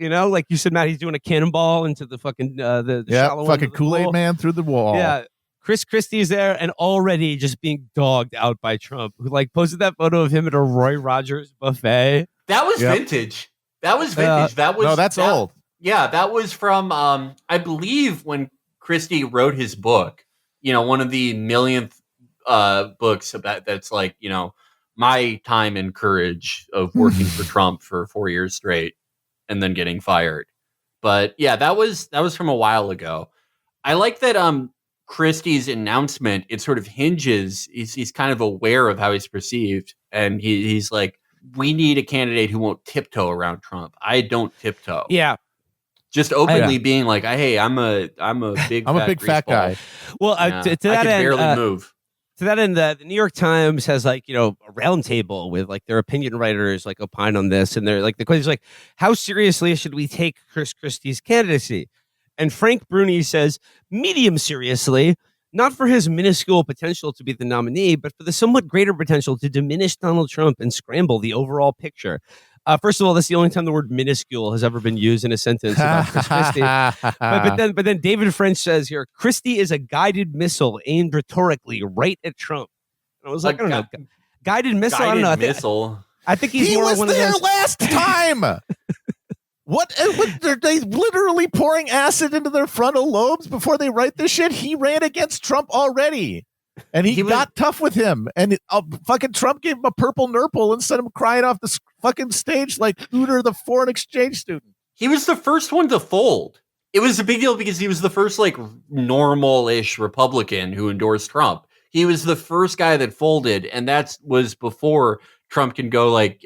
You know, like you said, Matt, he's doing a cannonball into the fucking the shallow fucking Kool-Aid man through the wall. Yeah. Christie is there and already just being dogged out by Trump, who like posted that photo of him at a Roy Rogers buffet. That was vintage. That was vintage. That's old. Yeah, that was from I believe when Christie wrote his book. You know, one of the millionth books about that's like, you know, my time and courage of working for Trump for 4 years straight and then getting fired. But yeah, that was from a while ago. I like that Christie's announcement, it sort of hinges. He's kind of aware of how he's perceived, and he's like, we need a candidate who won't tiptoe around Trump. I don't tiptoe. Yeah, just openly being like, hey, I'm a big fat guy. Well, to that end, barely move. To that end, the New York Times has like, you know, a round table with like their opinion writers like opine on this, and they're like, the question is like, how seriously should we take Christie's candidacy? And Frank Bruni says, medium seriously, not for his minuscule potential to be the nominee, but for the somewhat greater potential to diminish Donald Trump and scramble the overall picture. First of all, that's the only time the word minuscule has ever been used in a sentence about Chris Christie. But then David French says here, Christie is a guided missile aimed rhetorically right at Trump. And I was like, I don't know. Guided missile? I don't know. I think he's more was one of there those. last time. What are they literally pouring acid into their frontal lobes before they write this shit? He ran against Trump already, and he got tough with him. And fucking Trump gave him a purple nurple and sent him crying off the fucking stage like Hooter, the foreign exchange student. He was the first one to fold. It was a big deal because he was the first like normal-ish Republican who endorsed Trump. He was the first guy that folded, and that was before Trump can go like,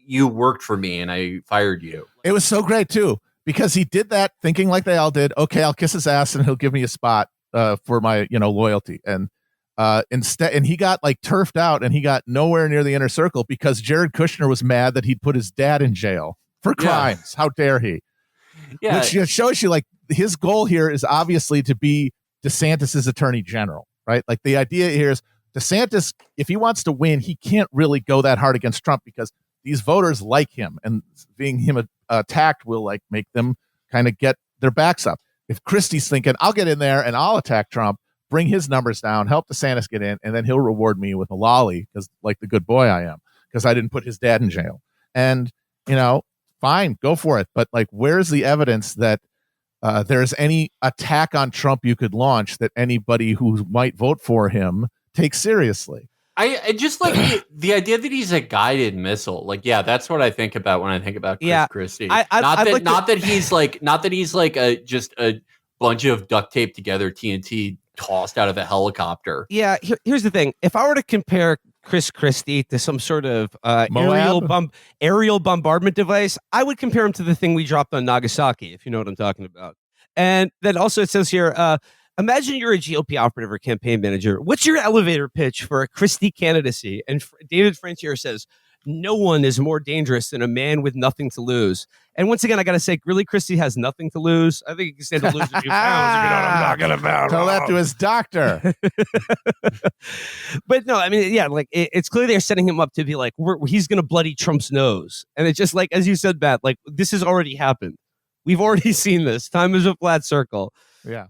you worked for me and I fired you. It was so great too, because he did that thinking like they all did. Okay, I'll kiss his ass and he'll give me a spot for my, loyalty. And instead, and he got like turfed out and he got nowhere near the inner circle because Jared Kushner was mad that he'd put his dad in jail for crimes. Yeah. How dare he? Yeah. Which shows you like his goal here is obviously to be DeSantis's attorney general, right? Like the idea here is DeSantis, if he wants to win, he can't really go that hard against Trump because these voters like him, and being him attacked will like make them kind of get their backs up. If Christie's thinking, I'll get in there and I'll attack Trump, bring his numbers down, help DeSantis get in, and then he'll reward me with a lolly because like the good boy I am, because I didn't put his dad in jail. And, fine, go for it. But like, where's the evidence that there's any attack on Trump you could launch that anybody who might vote for him takes seriously? I just like the idea that he's a guided missile. Like, yeah, that's what I think about when I think about Chris Christie. Not that he's just a bunch of duct taped together TNT tossed out of a helicopter. Yeah, here's the thing. If I were to compare Chris Christie to some sort of aerial bombardment device, I would compare him to the thing we dropped on Nagasaki, if you know what I'm talking about. And then also it says here, imagine you're a GOP operative or campaign manager. What's your elevator pitch for a Christie candidacy? And David French here says, no one is more dangerous than a man with nothing to lose. And once again, I got to say, really, Christie has nothing to lose. I think he can stand to lose a few pounds if you know what I'm talking about. Tell that to his doctor. But no, I mean, yeah, like it's clear they're setting him up to be like, he's going to bloody Trump's nose. And it's just like, as you said, Matt, like this has already happened. We've already seen this. Time is a flat circle. Yeah.